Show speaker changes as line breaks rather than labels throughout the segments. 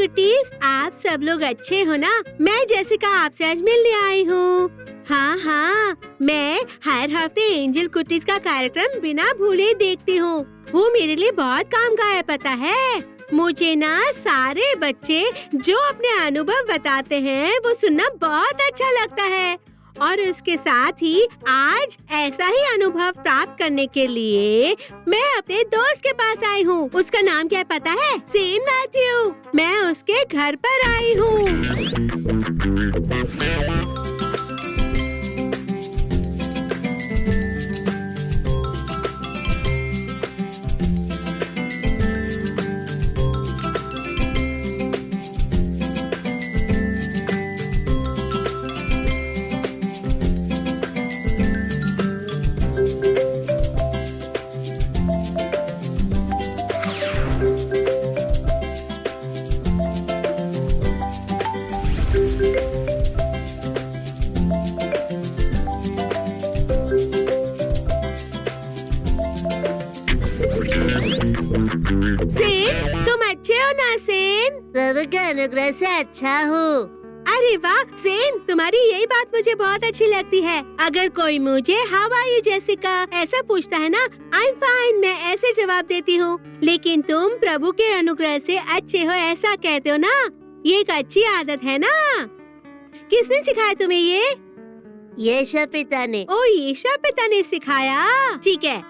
कुटीज, आप सब लोग अच्छे हो ना? मैं जेसिका आपसे आज मिलने आई हूँ। हाँ, मैं हर हफ्ते एंजल कुटीज का कार्यक्रम बिना भूले देखती हूँ। वो मेरे लिए बहुत काम का है, पता है। मुझे ना सारे बच्चे जो अपने अनुभव बताते हैं वो सुनना बहुत अच्छा लगता है। और उसके साथ ही आज ऐसा ही अनुभव प्राप्त करने के लिए मैं अपने दोस्त के पास आई हूँ। उसका नाम क्या है पता है? सेन मैथ्यू। मैं उसके घर पर आई हूँ। सेन, तुम अच्छे हो ना सेन?
प्रभु के अनुग्रह से अच्छा हूँ।
अरे वाह सेन, तुम्हारी यही बात मुझे बहुत अच्छी लगती है। अगर कोई मुझे हाउ आर यू जेसिका ऐसा पूछता है ना, आई एम फाइन, मैं ऐसे जवाब देती हूँ। लेकिन तुम प्रभु के अनुग्रह से अच्छे हो ऐसा कहते हो ना, ये एक अच्छी आदत है ना। किसने सिखाया तुम्हें ये?
यीशु पिता ने।
ओ, यीशु पिता ने सिखाया। ठीक है।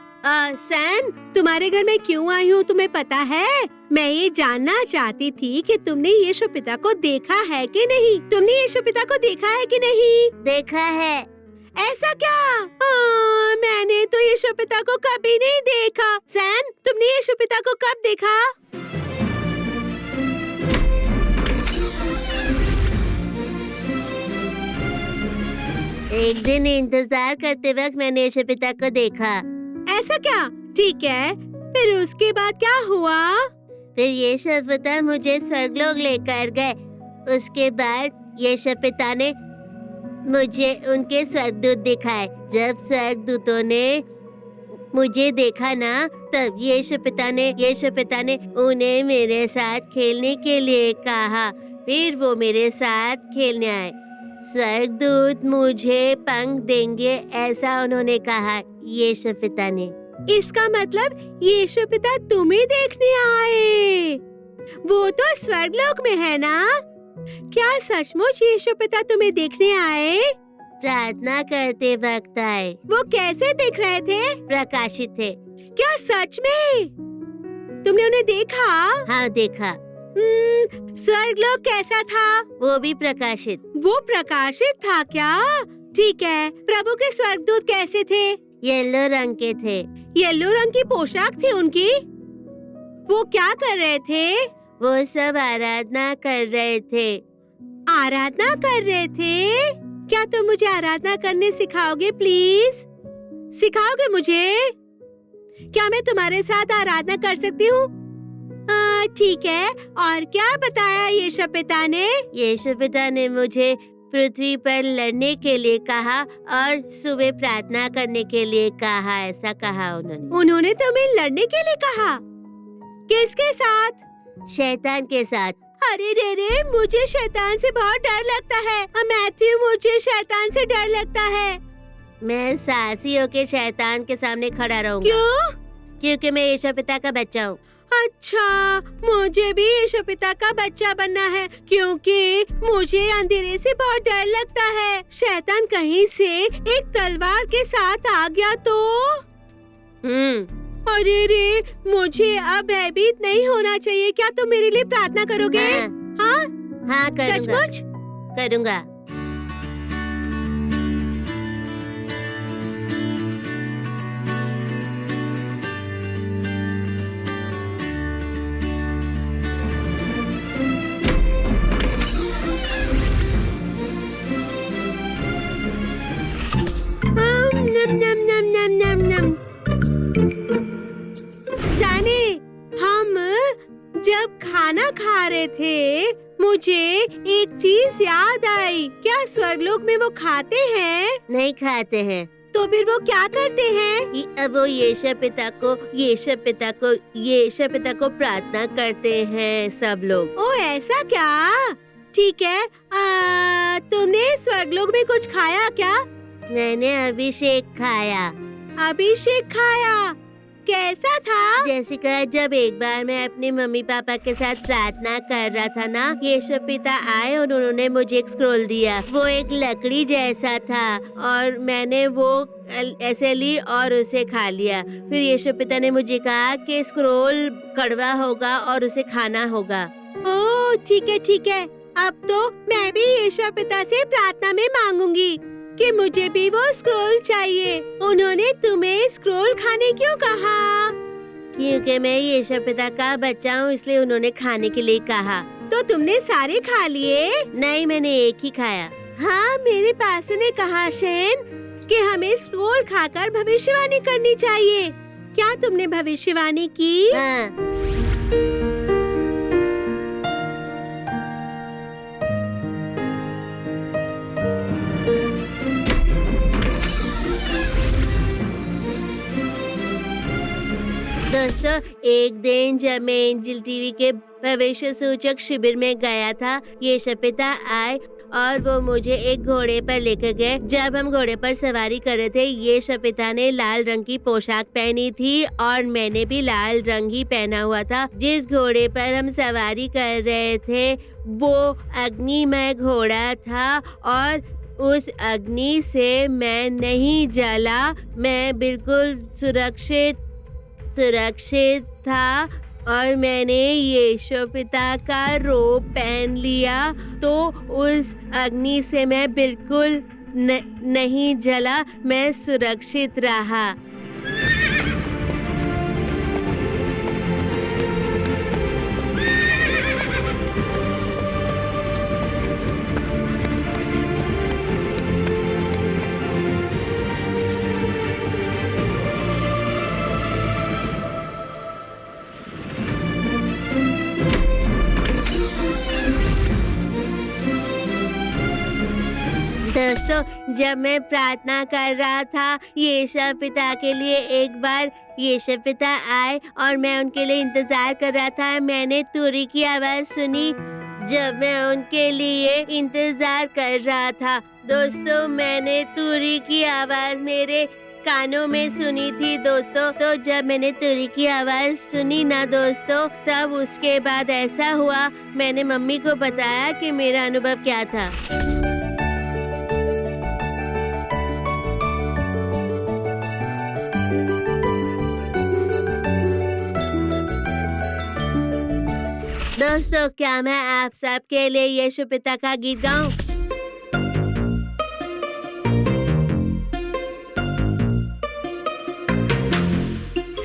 सैन, तुम्हारे घर में क्यों आई हूँ तुम्हें पता है? मैं ये जानना चाहती थी कि तुमने यीशु पिता को देखा है कि नहीं। तुमने यीशु पिता को देखा है कि नहीं?
देखा है।
ऐसा क्या? मैंने तो यीशु पिता को कभी नहीं देखा। सैन, तुमने यीशु पिता को कब देखा?
एक दिन इंतजार करते वक्त मैंने यीशु पिता को देखा।
ऐसा क्या? ठीक है, फिर उसके बाद क्या हुआ?
फिर यीशु पिता मुझे स्वर्गलोक लेकर गए। उसके बाद यीशु पिता ने मुझे उनके स्वर्गदूत दिखाए। जब स्वर्गदूतों ने मुझे देखा ना, तब यीशु पिता ने उन्हें मेरे साथ खेलने के लिए कहा। फिर वो मेरे साथ खेलने आए। स्वर्गदूत मुझे पंख देंगे ऐसा उन्होंने कहा, यीशु पिता ने।
इसका मतलब यीशु पिता तुम्हें देखने आए। वो तो स्वर्गलोक में है ना? क्या सचमुच यीशु पिता तुम्हें देखने आए?
प्रार्थना करते वक्त आए।
वो कैसे दिख रहे थे?
प्रकाशित थे।
क्या सच में? तुमने उन्हें देखा?
हाँ, देखा।
स्वर्गलोक कैसा था?
वो भी प्रकाशित।
वो प्रकाशित था क्या? ठीक है। प्रभु के स्वर्गदूत कैसे थे?
येलो रंग के थे।
येलो रंग की पोशाक थी उनकी। वो क्या कर रहे थे?
वो सब आराधना कर रहे थे।
आराधना कर रहे थे? क्या तुम मुझे आराधना करने सिखाओगे प्लीज? सिखाओगे मुझे? क्या मैं तुम्हारे साथ आराधना कर सकती हूँ? ठीक है। और क्या बताया यीशु पिता ने?
यीशु पिता ने मुझे पृथ्वी पर लड़ने के लिए कहा और सुबह प्रार्थना करने के लिए कहा। ऐसा कहा
उन्होंने तुम्हें लड़ने के लिए कहा? किसके साथ?
शैतान के साथ।
अरे रे, मुझे शैतान से बहुत डर लगता है। मैथ्यू, मुझे शैतान से डर लगता है।
मैं साहसी होके शैतान के सामने खड़ा रहूंगा।
क्यों?
क्योंकि मैं यीशु पिता का बच्चा हूँ।
अच्छा, मुझे भी यीशु पिता का बच्चा बनना है, क्योंकि मुझे अंधेरे से बहुत डर लगता है। शैतान कहीं से एक तलवार के साथ आ गया तो? अरे रे, मुझे अब भयभीत नहीं होना चाहिए। क्या तुम मेरे लिए प्रार्थना करोगे? हाँ,
हाँ करूँगा।
सचमुच?
करूँगा।
नम नम नम नम नम। जाने, हम जब खाना खा रहे थे मुझे एक चीज याद आई। क्या स्वर्गलोक में वो खाते हैं?
नहीं खाते हैं।
तो फिर वो क्या करते हैं?
वो यीशु पिता को प्रार्थना करते हैं सब लोग।
ओ ऐसा क्या? ठीक है। तुमने स्वर्गलोक में कुछ खाया क्या?
मैंने अभिषेक खाया।
अभिषेक खाया? कैसा था?
जेसिका, जब एक बार मैं अपने मम्मी पापा के साथ प्रार्थना कर रहा था ना, यीशु पिता आए और उन्होंने मुझे एक स्क्रोल दिया। वो एक लकड़ी जैसा था और मैंने वो ऐसे ली और उसे खा लिया। फिर यीशु पिता ने मुझे कहा कि स्क्रोल कड़वा होगा और उसे खाना होगा।
ओह ठीक है। अब तो मैं भी यीशु पिता से प्रार्थना में मांगूंगी कि मुझे भी वो स्क्रोल चाहिए। उन्होंने तुम्हें स्क्रोल खाने क्यों कहा?
क्योंकि मैं यीशु पिता का बच्चा हूँ, इसलिए उन्होंने खाने के लिए कहा।
तो तुमने सारे खा लिए?
नहीं, मैंने एक ही खाया।
हाँ, मेरे पास्टर ने कहा शेन कि हमें स्क्रोल खाकर भविष्यवाणी करनी चाहिए। क्या तुमने भविष्यवाणी की?
हाँ। दोस्तों, एक दिन जब मैं एंजल टीवी के भविष्य सूचक शिविर में गया था, यीशु पिता आए और वो मुझे एक घोड़े पर लेकर गए। जब हम घोड़े पर सवारी कर रहे थे, यीशु पिता ने लाल रंग की पोशाक पहनी थी और मैंने भी लाल रंग ही पहना हुआ था। जिस घोड़े पर हम सवारी कर रहे थे वो अग्निमय घोड़ा था और उस अग्नि से मैं नहीं जला। मैं बिल्कुल सुरक्षित था और मैंने यीशु पिता का रोब पहन लिया, तो उस अग्नि से मैं बिल्कुल नहीं जला, मैं सुरक्षित रहा। दोस्तों, जब मैं प्रार्थना कर रहा था यीशु पिता के लिए, एक बार यीशु पिता आए और मैं उनके लिए इंतजार कर रहा था। मैंने तुरी की आवाज सुनी जब मैं उनके लिए इंतजार कर रहा था। दोस्तों, मैंने तुरी की आवाज मेरे कानों में सुनी थी दोस्तों। तो जब मैंने तुरी की आवाज सुनी ना दोस्तों, तब उसके बाद ऐसा हुआ, मैंने मम्मी को बताया कि मेरा अनुभव क्या था। दोस्तों, क्या मैं आप सबके लिए यीशु पिता का गीत गाऊं?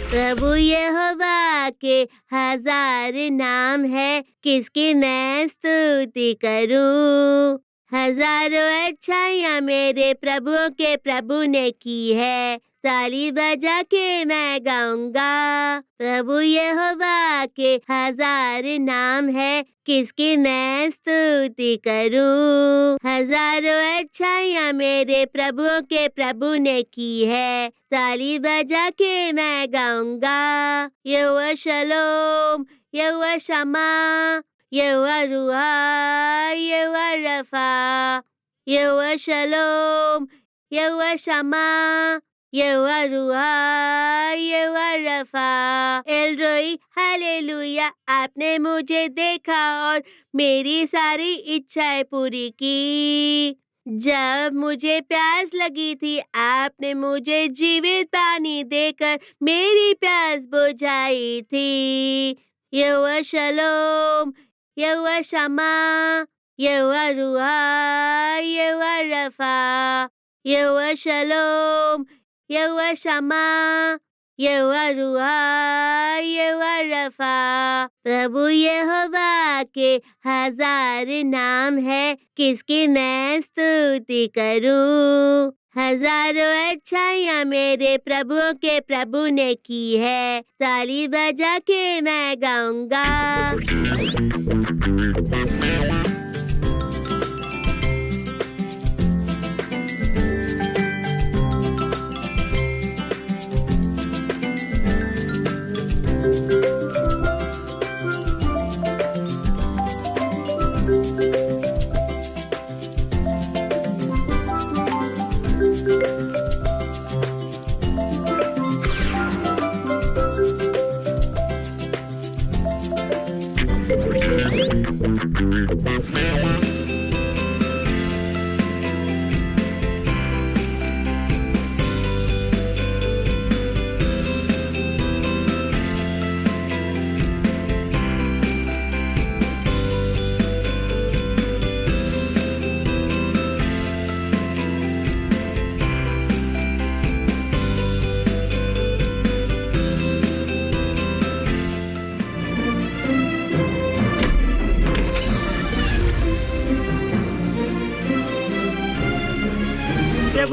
प्रभु यहोवा के 1000 नाम है, किसकी मैं स्तुति करूं। हजारों अच्छाइयाँ मेरे प्रभु ने की है, ताली बजा के मैं गाऊंगा। प्रभु यहोवा के 1000 नाम है, किसकी मैं स्तुति करूं। हजारों अच्छाइयाँ मेरे प्रभु ने की है, ताली बजा के मैं गाऊंगा। यहोवा शलोम, यहोवा शमा, यहोवा रुहा, यहोवा रफा। यहोवा शलोम, यहोवा शमा, यहोवा रुहा, यहोवा रफा। एलरोई, हालेलुया, आपने मुझे देखा और मेरी सारी इच्छाएं पूरी की। जब मुझे प्यास लगी थी, आपने मुझे जीवित पानी देकर मेरी प्यास बुझाई थी। यहोवा शलोम, यहोवा शमा, यहोवा रुहा, यहोवा रफा। यहोवा शलोम, यहोवा शमा, यहोवा रुहा, यहोवा रफा। प्रभु यहोवा के 1000 नाम है, किसकी मैं स्तुति करूं। हजारों अच्छाइयाँ मेरे प्रभु ने की है, ताली बजा के मैं गाऊंगा।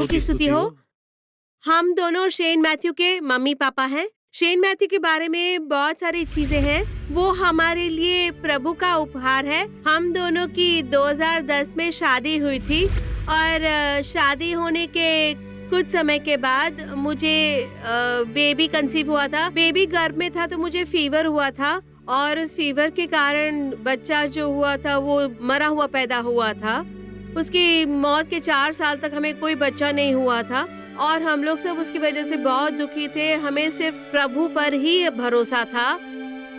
प्रभु की स्तुति हो। हम दोनों शेन मैथ्यू के मम्मी पापा हैं। शेन मैथ्यू के बारे में बहुत सारी चीजें हैं। वो हमारे लिए प्रभु का उपहार है। हम दोनों की 2010 में शादी हुई थी और शादी होने के कुछ समय के बाद मुझे बेबी कंसीव हुआ था। बेबी गर्भ में था तो मुझे फीवर हुआ था और उस फीवर के कारण बच्चा जो हुआ था वो मरा हुआ पैदा हुआ था। उसकी मौत के 4 साल तक हमें कोई बच्चा नहीं हुआ था और हम लोग सब उसकी वजह से बहुत दुखी थे। हमें सिर्फ प्रभु पर ही भरोसा था।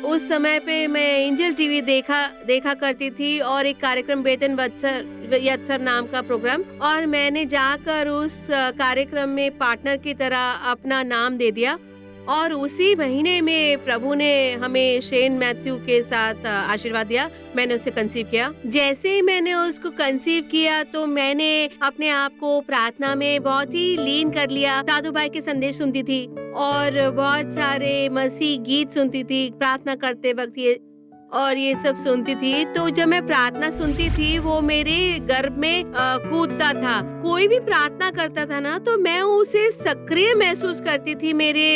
उस समय पे मैं एंजल टीवी देखा करती थी और एक कार्यक्रम वेतन यत्सर नाम का प्रोग्राम, और मैंने जाकर उस कार्यक्रम में पार्टनर की तरह अपना नाम दे दिया और उसी महीने में प्रभु ने हमें शेन मैथ्यू के साथ आशीर्वाद दिया। मैंने उसे कंसीव किया। जैसे ही मैंने उसको कंसीव किया तो मैंने अपने आप को प्रार्थना में बहुत ही लीन कर लिया। दादू भाई के संदेश सुनती थी और बहुत सारे मसीह गीत सुनती थी प्रार्थना करते वक्त ये सब सुनती थी। तो जब मैं प्रार्थना सुनती थी वो मेरे गर्भ में कूदता था। कोई भी प्रार्थना करता था ना तो मैं उसे सक्रिय महसूस करती थी मेरे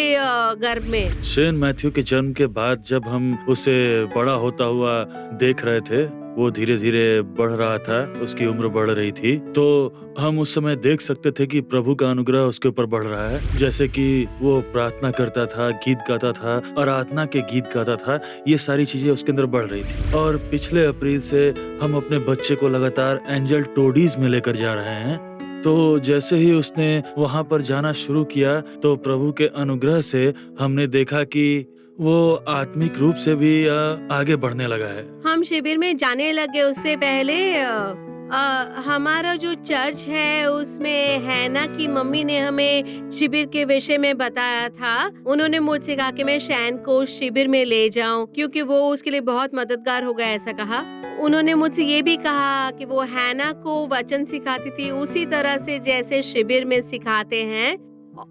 गर्भ में।
शेन मैथ्यू के जन्म के बाद जब हम उसे बड़ा होता हुआ देख रहे थे, वो धीरे धीरे बढ़ रहा था, उसकी उम्र बढ़ रही थी, तो हम उस समय देख सकते थे कि प्रभु का अनुग्रह उसके ऊपर बढ़ रहा है। जैसे कि वो प्रार्थना करता था, गीत गाता था, आराधना के गीत गाता था, ये सारी चीजें उसके अंदर बढ़ रही थी। और पिछले अप्रैल से हम अपने बच्चे को लगातार एंजल टोडीज में लेकर जा रहे हैं। तो जैसे ही उसने वहाँ पर जाना शुरू किया तो प्रभु के अनुग्रह से हमने देखा कि वो आत्मिक रूप से भी आगे बढ़ने लगा है।
हम शिविर में जाने लगे उससे पहले हमारा जो चर्च है उसमें हैना की मम्मी ने हमें शिविर के विषय में बताया था। उन्होंने मुझसे कहा कि मैं शैन को शिविर में ले जाऊं क्योंकि वो उसके लिए बहुत मददगार होगा, ऐसा कहा। उन्होंने मुझसे ये भी कहा कि वो हैना को वचन सिखाती थी उसी तरह से जैसे शिविर में सिखाते हैं,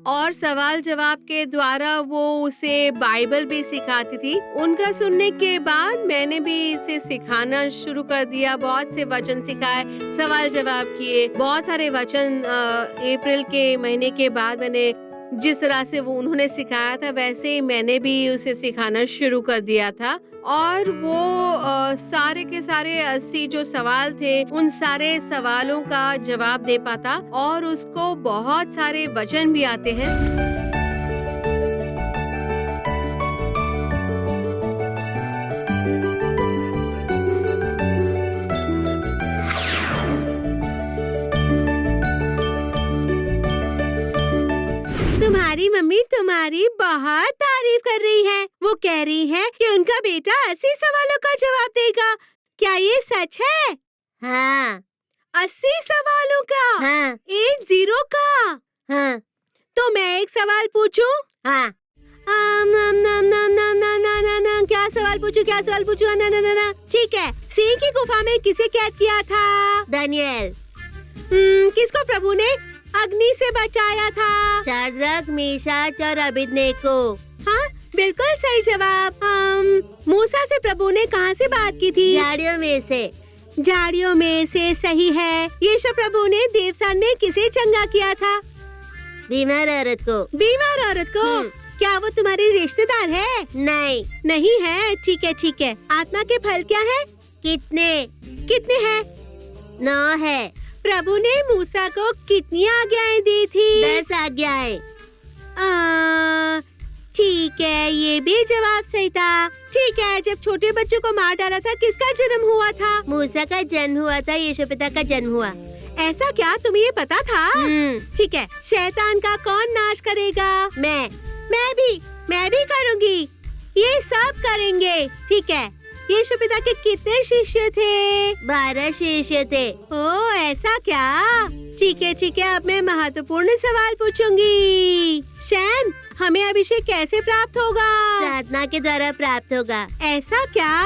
और सवाल जवाब के द्वारा वो उसे बाइबल भी सिखाती थी। उनका सुनने के बाद मैंने भी इसे सिखाना शुरू कर दिया। बहुत से वचन सिखाए, सवाल जवाब किए, बहुत सारे वचन। अप्रैल के महीने के बाद मैंने जिस तरह से वो उन्होंने सिखाया था वैसे ही मैंने भी उसे सिखाना शुरू कर दिया था। और वो सारे के सारे 80 जो सवाल थे उन सारे सवालों का जवाब दे पाता, और उसको बहुत सारे वचन भी आते हैं। तुम्हारी मम्मी तुम्हारी बहुत तारीफ कर रही है। वो कह रही है कि उनका बेटा 80 सवालों का जवाब देगा। क्या ये सच है?
हाँ।
80 सवालों का?
हाँ।
80 का?
हाँ।
तो मैं एक सवाल पूछूं?
हाँ।
क्या सवाल पूछूं? ना। ठीक है। सिंह की गुफा में किसे कैद किया था?
दानियल।
किसको प्रभु ने अग्नि से बचाया था?
शाद्रक, मेशक और अबेदनेगो।
हाँ, बिल्कुल सही जवाब। मूसा से प्रभु ने कहाँ से बात की थी?
झाड़ियों में से।
झाड़ियों में से सही है। यीशु प्रभु ने देवस्थान में किसे चंगा किया था?
बीमार औरत को।
बीमार औरत को? क्या वो तुम्हारी रिश्तेदार है? नहीं है। ठीक है। आत्मा के फल क्या है?
कितने
हैं?
9 है।
प्रभु ने मूसा को कितनी आज्ञाएं दी थी?
10 आज्ञाएं।
ठीक है, ये भी जवाब सही था। ठीक है, जब छोटे बच्चों को मार डाला था किसका जन्म हुआ था?
मूसा का जन्म हुआ था, यीशु पिता का जन्म हुआ।
ऐसा क्या? तुम्हें ये पता था? ठीक है। शैतान का कौन नाश करेगा? मैं भी करूँगी। ये सब करेंगे। ठीक है। यीशु पिता के कितने शिष्य थे?
12 शिष्य थे।
ओह, ऐसा क्या? ठीक है। अब मैं महत्वपूर्ण सवाल पूछूंगी। शैन, हमें अभिषेक कैसे प्राप्त होगा?
प्रार्थना के द्वारा प्राप्त होगा।
ऐसा क्या?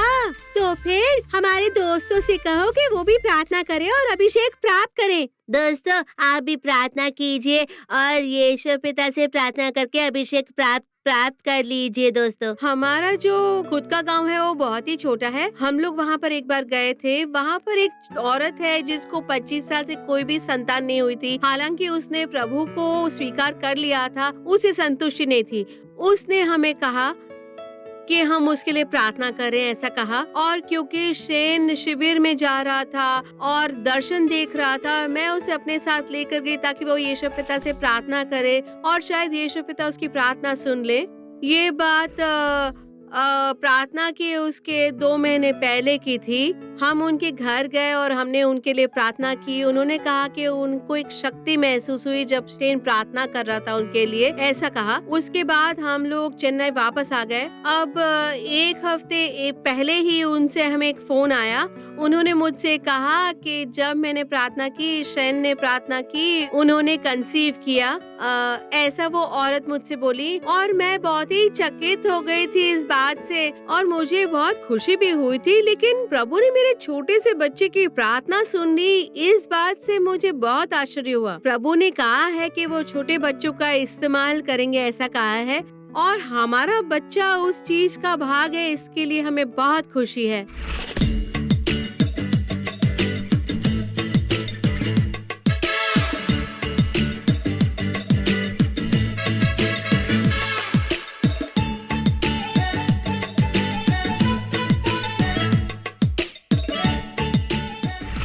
तो फिर हमारे दोस्तों से कहो कि वो भी प्रार्थना करें और अभिषेक प्राप्त करें।
दोस्तों, आप भी प्रार्थना कीजिए और यीशु पिता से प्रार्थना करके अभिषेक प्राप्त प्राप्त कर लीजिए दोस्तों।
हमारा जो खुद का गांव है वो बहुत ही छोटा है। हम लोग वहाँ पर एक बार गए थे। वहाँ पर एक औरत है जिसको 25 साल से कोई भी संतान नहीं हुई थी। हालांकि उसने प्रभु को स्वीकार कर लिया था, उसे संतुष्टि नहीं थी। उसने हमें कहा कि हम उसके लिए प्रार्थना करें, ऐसा कहा। और क्योंकि शेन शिविर में जा रहा था और दर्शन देख रहा था, मैं उसे अपने साथ लेकर गई ताकि वो यीशु पिता से प्रार्थना करे और शायद यीशु पिता उसकी प्रार्थना सुन ले। ये बात प्रार्थना के उसके 2 महीने पहले की थी। हम उनके घर गए और हमने उनके लिए प्रार्थना की। उन्होंने कहा कि उनको एक शक्ति महसूस हुई जब शेन प्रार्थना कर रहा था उनके लिए, ऐसा कहा। उसके बाद हम लोग चेन्नई वापस आ गए। अब 1 हफ्ते पहले ही उनसे हमें एक फोन आया। उन्होंने मुझसे कहा कि जब मैंने प्रार्थना की, शेन ने प्रार्थना की, उन्होंने कंसीव किया। ऐसा वो औरत मुझसे बोली और मैं बहुत ही चकित हो गई थी इस बात से और मुझे बहुत खुशी भी हुई थी। लेकिन प्रभु ने मेरे छोटे से बच्चे की प्रार्थना सुन ली, इस बात से मुझे बहुत आश्चर्य हुआ। प्रभु ने कहा है कि वो छोटे बच्चों का इस्तेमाल करेंगे, ऐसा कहा है, और हमारा बच्चा उस चीज का भाग है। इसके लिए हमें बहुत खुशी है।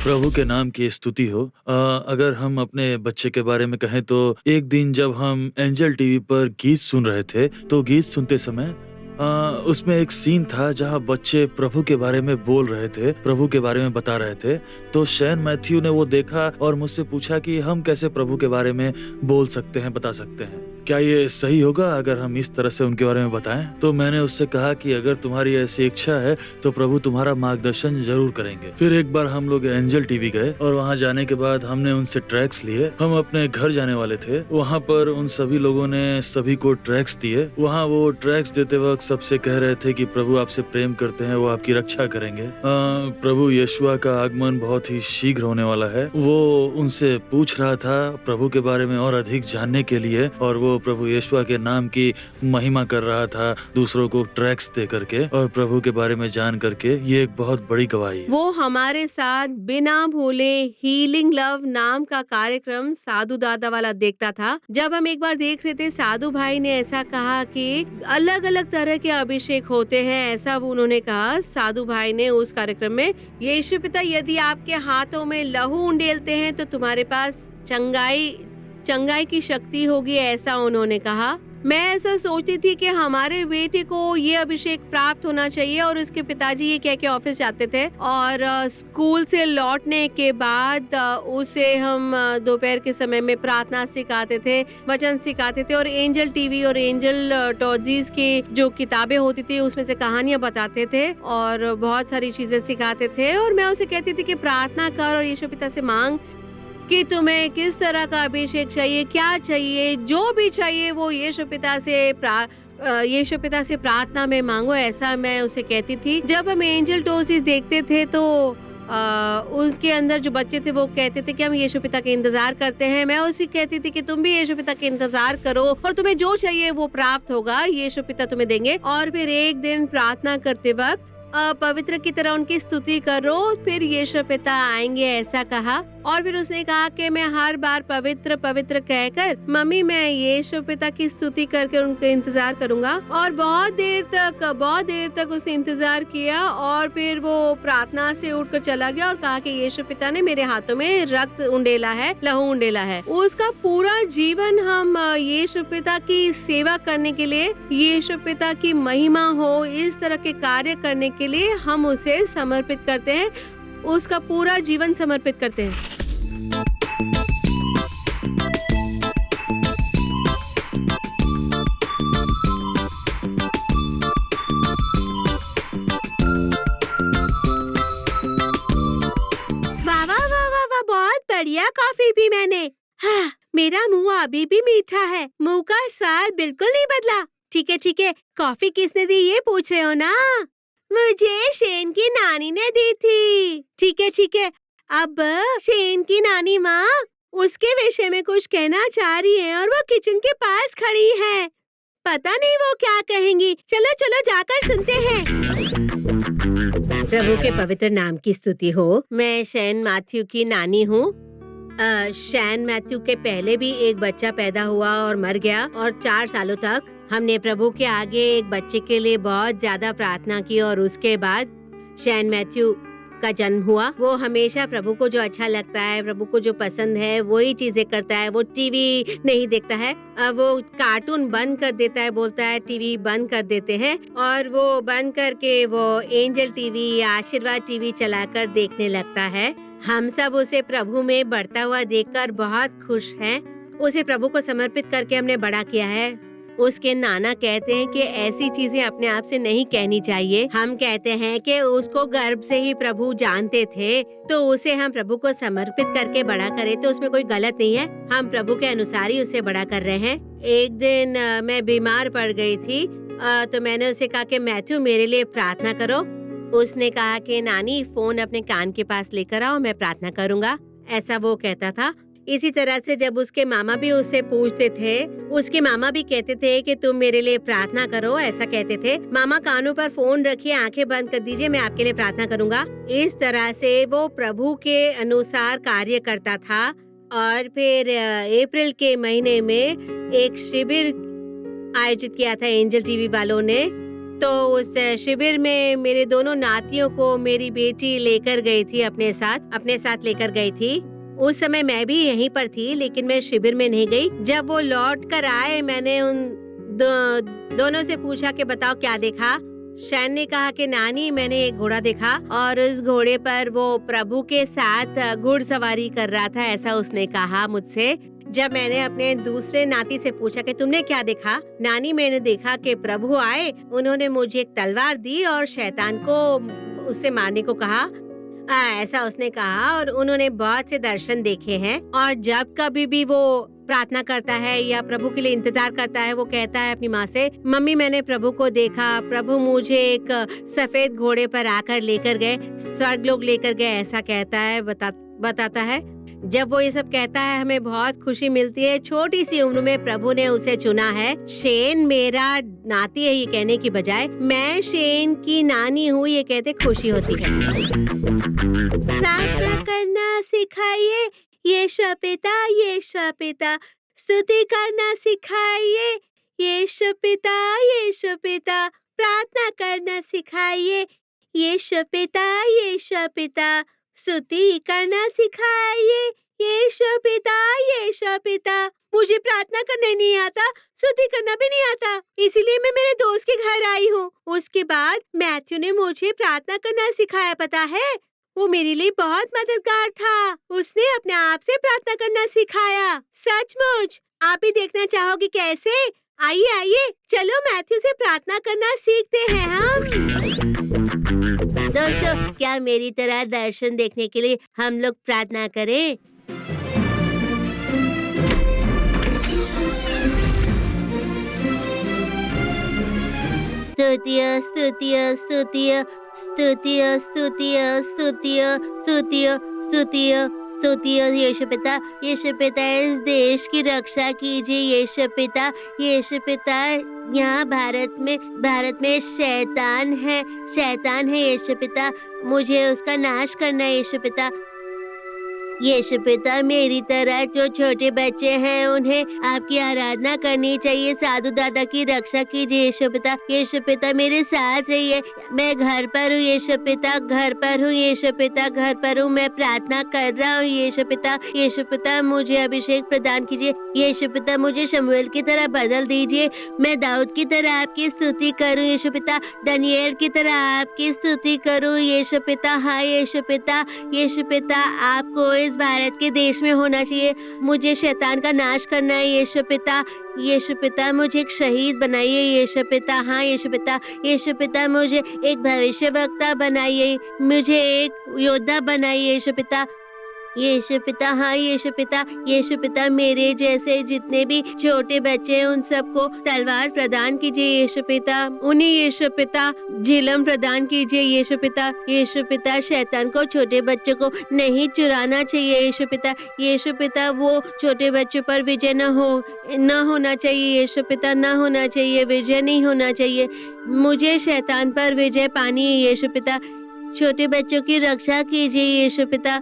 प्रभु के नाम की स्तुति हो। अगर हम अपने बच्चे के बारे में कहें तो एक दिन जब हम एंजल टीवी पर गीत सुन रहे थे तो गीत सुनते समय उसमें एक सीन था जहां बच्चे प्रभु के बारे में बोल रहे थे, प्रभु के बारे में बता रहे थे। तो शैन मैथ्यू ने वो देखा और मुझसे पूछा कि हम कैसे प्रभु के बारे में बोल सकते हैं, बता सकते हैं, क्या ये सही होगा अगर हम इस तरह से उनके बारे में बताएं? तो मैंने उससे कहा कि अगर तुम्हारी ऐसी इच्छा है तो प्रभु तुम्हारा मार्गदर्शन जरूर करेंगे। फिर एक बार हम लोग एंजल टीवी गए और वहाँ जाने के बाद हमने उनसे ट्रैक्स लिए। हम अपने घर जाने वाले थे। वहाँ पर उन सभी लोगों ने सभी को ट्रैक्स दिए। वहाँ वो ट्रैक्स देते वक्त सबसे कह रहे थे कि प्रभु आपसे प्रेम करते हैं, वो आपकी रक्षा करेंगे। प्रभु यीशुआ का आगमन बहुत ही शीघ्र होने वाला है। वो उनसे पूछ रहा था प्रभु के बारे में और अधिक जानने के लिए, और वो प्रभु यीशुआ के नाम की महिमा कर रहा था दूसरों को ट्रैक्स दे करके और प्रभु के बारे में जान करके। ये एक बहुत बड़ी गवाही है।
वो हमारे साथ बिना भूले हीलिंग लव नाम का कार्यक्रम साधु दादा वाला देखता था। जब हम एक बार देख रहे थे, साधु भाई ने ऐसा कहा कि अलग अलग तरह के अभिषेक होते हैं, ऐसा वो उन्होंने कहा साधु भाई ने उस कार्यक्रम में। यीशु पिता यदि आपके हाथों में लहू उंडेलते हैं तो तुम्हारे पास चंगाई की शक्ति होगी, ऐसा उन्होंने कहा। मैं ऐसा सोचती थी कि हमारे बेटे को ये अभिषेक प्राप्त होना चाहिए और उसके पिताजी ये कह के ऑफिस जाते थे और स्कूल से लौटने के बाद उसे हम दोपहर के समय में प्रार्थना सिखाते थे, वचन सिखाते थे और एंजल टीवी और एंजल टॉजीज की जो किताबें होती थी उसमें से कहानियां बताते थे और बहुत सारी चीजें सिखाते थे। और मैं उसे कहती थी कि प्रार्थना कर और यीशु पिता से मांग कि तुम्हें किस तरह का अभिषेक चाहिए, क्या चाहिए, जो भी चाहिए वो यीशु पिता से प्रार्थना में मांगो, ऐसा मैं उसे कहती थी। जब हम एंजल टॉजीज देखते थे तो उसके अंदर जो बच्चे थे वो कहते थे कि हम यीशु पिता के इंतजार करते हैं। मैं उसे कहती थी कि तुम भी यीशु पिता के इंतजार करो और तुम्हें जो चाहिए वो प्राप्त होगा, यीशु पिता तुम्हें देंगे। और फिर एक दिन प्रार्थना करते वक्त पवित्र की तरह उनकी स्तुति करो, फिर यीशु पिता आएंगे, ऐसा कहा। और फिर उसने कहा कि मैं हर बार पवित्र पवित्र कहकर मम्मी मैं यीशु पिता की स्तुति करके उनका इंतजार करूंगा। और बहुत देर तक उसने इंतजार किया और फिर वो प्रार्थना से उठकर चला गया और कहा कि यीशु पिता ने मेरे हाथों में रक्त उंडेला है, लहू उंडेला है। उसका पूरा जीवन हम यीशु पिता की सेवा करने के लिए, यीशु पिता की महिमा हो इस तरह के कार्य करने के लिए हम उसे समर्पित करते हैं, उसका पूरा जीवन समर्पित करते हैं।
वाह वाह वाह वाह वाह, बहुत बढ़िया कॉफी पी मैंने। हाँ, मेरा मुंह अभी भी मीठा है, मुंह का स्वाद बिल्कुल नहीं बदला। ठीक है, कॉफी किसने दी ये पूछ रहे हो ना? मुझे शेन की नानी ने दी थी। ठीक है, अब शेन की नानी माँ
उसके विषय में कुछ कहना चाह रही है और वो किचन के पास खड़ी है। पता नहीं वो क्या कहेंगी। चलो चलो जाकर सुनते हैं। प्रभु के पवित्र नाम की स्तुति हो। मैं शैन मैथ्यू की नानी हूँ। शैन मैथ्यू के पहले भी एक बच्चा पैदा हुआ और मर गया, और 4 सालों तक हमने प्रभु के आगे एक बच्चे के लिए बहुत ज्यादा प्रार्थना की, और उसके बाद शैन मैथ्यू का जन्म हुआ। वो हमेशा प्रभु को जो अच्छा लगता है, प्रभु को जो पसंद है, वही चीजें करता है। वो टीवी नहीं देखता है, वो कार्टून बंद कर देता है, बोलता है टीवी बंद कर देते हैं, और वो बंद करके वो एंजल टीवी या आशीर्वाद टीवी चलाकर देखने लगता है। हम सब उसे प्रभु में बढ़ता हुआ देखकर बहुत खुश हैं। उसे प्रभु को समर्पित करके हमने बड़ा किया है। उसके नाना कहते हैं कि ऐसी चीजें अपने आप से नहीं कहनी चाहिए। हम कहते हैं कि उसको गर्भ से ही प्रभु जानते थे, तो उसे हम प्रभु को समर्पित करके बड़ा करें तो उसमें कोई गलत नहीं है। हम प्रभु के अनुसार ही उसे बड़ा कर रहे हैं। एक दिन मैं बीमार पड़ गई थी, तो मैंने उसे कहा कि मैथ्यू मेरे लिए प्रार्थना करो। उसने कहा कि नानी फोन अपने कान के पास लेकर आओ, मैं प्रार्थना करूँगा, ऐसा वो कहता था। इसी तरह से जब उसके मामा भी उससे पूछते थे, उसके मामा भी कहते थे कि तुम मेरे लिए प्रार्थना करो, ऐसा कहते थे। मामा कानों पर फोन रखिए, आंखें बंद कर दीजिए, मैं आपके लिए प्रार्थना करूंगा। इस तरह से वो प्रभु के अनुसार कार्य करता था। और फिर अप्रैल के महीने में एक शिविर आयोजित किया था एंजल टीवी वालों ने। तो उस शिविर में मेरे दोनों नातियों को मेरी बेटी लेकर गई थी, अपने साथ लेकर गई थी। उस समय मैं भी यहीं पर थी, लेकिन मैं शिविर में नहीं गई। जब वो लौट कर आए, मैंने उन दोनों से पूछा कि बताओ क्या देखा। शैन ने कहा कि नानी मैंने एक घोड़ा देखा, और उस घोड़े पर वो प्रभु के साथ घुड़सवारी कर रहा था, ऐसा उसने कहा मुझसे। जब मैंने अपने दूसरे नाती से पूछा कि तुमने क्या देखा, नानी मैंने देखा कि प्रभु आए, उन्होंने मुझे एक तलवार दी और शैतान को उससे मारने को कहा, ऐसा उसने कहा। और उन्होंने बहुत से दर्शन देखे हैं। और जब कभी भी वो प्रार्थना करता है या प्रभु के लिए इंतजार करता है, वो कहता है अपनी माँ से, मम्मी मैंने प्रभु को देखा, प्रभु मुझे एक सफेद घोड़े पर आकर लेकर गए, स्वर्गलोक लेकर गए, ऐसा कहता है, बताता है। जब वो ये सब कहता है, हमें बहुत खुशी मिलती है। छोटी सी उम्र में प्रभु ने उसे चुना है। शेन मेरा नाती है ये कहने की बजाय मैं शेन की नानी हूँ ये कहते खुशी होती है। प्रार्थना करना सिखाइए यीशु पिता, स्तुति करना सिखाइए यीशु पिता, प्रार्थना करना सिखाइए यीशु पिता, स्तुति करना सिखाइए यीशु पिता। मुझे प्रार्थना करना नहीं आता, स्तुति करना भी नहीं आता, इसीलिए मैं मेरे दोस्त के घर आई हूँ। उसके बाद मैथ्यू ने मुझे प्रार्थना करना सिखाया, पता है, वो मेरे लिए बहुत मददगार था। उसने अपने आप से प्रार्थना करना सिखाया, सचमुच। आप भी देखना चाहोगे कैसे? आइए, चलो मैथ्यू से प्रार्थना करना सीखते हैं हम।
दोस्तों, क्या मेरी तरह दर्शन देखने के लिए हम लोग प्रार्थना करें? स्तुतिय स्तुतिय स्तुतिय स्तुतिय स्तुतिय स्तुतिय स्तुतिय स्तुतिय स्तुतिय यीशु पिता, इस देश की रक्षा कीजिए यीशु पिता। यहाँ भारत में शैतान है यीशु पिता, मुझे उसका नाश करना है यीशु पिता। मेरी तरह जो छोटे बच्चे हैं उन्हें आपकी आराधना करनी चाहिए। साधु दादा की रक्षा कीजिए यीशु पिता, मेरे साथ रहिए। मैं घर पर हूँ यीशु पिता, घर पर हूँ। मैं प्रार्थना कर रहा हूँ यीशु पिता, मुझे अभिषेक प्रदान कीजिए यीशु पिता। मुझे शमूएल की तरह बदल दीजिए। मैं दाऊद की तरह आपकी स्तुति करूँ यीशु पिता, दानियेल की तरह आपकी स्तुति करूँ यीशु पिता। हाँ यीशु पिता, आपको इस भारत के देश में होना चाहिए। मुझे शैतान का नाश करना है यीशु पिता, मुझे एक शहीद बनाइए यीशु पिता। हाँ यीशु पिता, मुझे एक भविष्यवक्ता बनाइए, मुझे एक योद्धा बनाइए यीशु पिता। यीशु पिता, हाँ यीशु पिता, मेरे जैसे जितने भी छोटे बच्चे हैं उन सबको तलवार प्रदान कीजिए यीशु पिता। उन्हें यीशु पिता झिलम प्रदान कीजिए यीशु पिता, शैतान को छोटे बच्चों को नहीं चुराना चाहिए यीशु पिता, वो छोटे बच्चों पर विजय न होना चाहिए यीशु पिता, न होना चाहिए, विजय नहीं होना चाहिए। मुझे शैतान पर विजय पानी है यीशु पिता। छोटे बच्चों की रक्षा कीजिए यीशु पिता।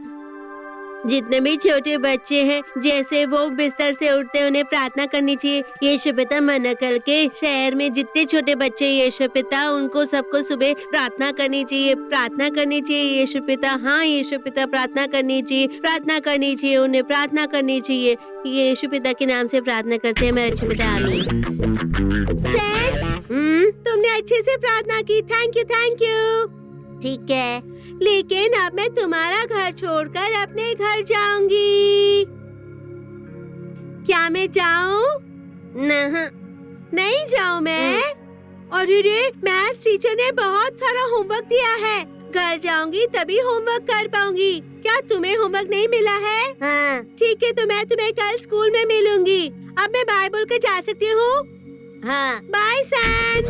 जितने भी छोटे बच्चे हैं जैसे वो बिस्तर से उठते हैं उन्हें प्रार्थना करनी चाहिए यीशु पिता। मनकल के शहर में जितने छोटे बच्चे यीशु पिता उनको सबको सुबह प्रार्थना करनी चाहिए यीशु पिता। हाँ यीशु पिता, प्रार्थना करनी चाहिए, उन्हें प्रार्थना करनी चाहिए। यीशु पिता के नाम से प्रार्थना करते हैं मेरे अच्छे पिता, आमीन।
तुमने अच्छे से प्रार्थना की, थैंक यू।
ठीक है,
लेकिन अब मैं तुम्हारा घर छोड़कर अपने घर जाऊंगी। क्या मैं जाऊं? नहीं जाऊं मैं। अरे रे, मैथ्स टीचर ने बहुत सारा होमवर्क दिया है। घर जाऊंगी तभी होमवर्क कर पाऊंगी। क्या तुम्हें होमवर्क नहीं मिला है?
हाँ।
ठीक है, तो मैं तुम्हें कल स्कूल में मिलूंगी। अब मैं बाय बोल के जा सकती हूँ?
हाँ।
बाय सैन।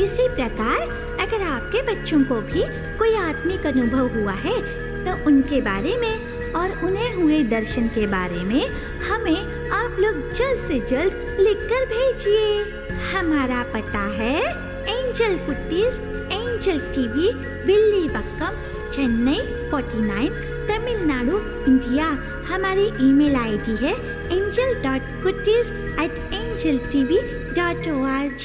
इसी प्रकार अगर आपके बच्चों को भी कोई आत्मिक अनुभव हुआ है तो उनके बारे में और उन्हें हुए दर्शन के बारे में हमें आप लोग जल्द से जल्द लिखकर भेजिए। हमारा पता है Angel Kutties, Angel TV, Villivakkam, Chennai 49, Tamil Nadu, India. हमारी ईमेल आईडी है angel.kutties@angeltv.org।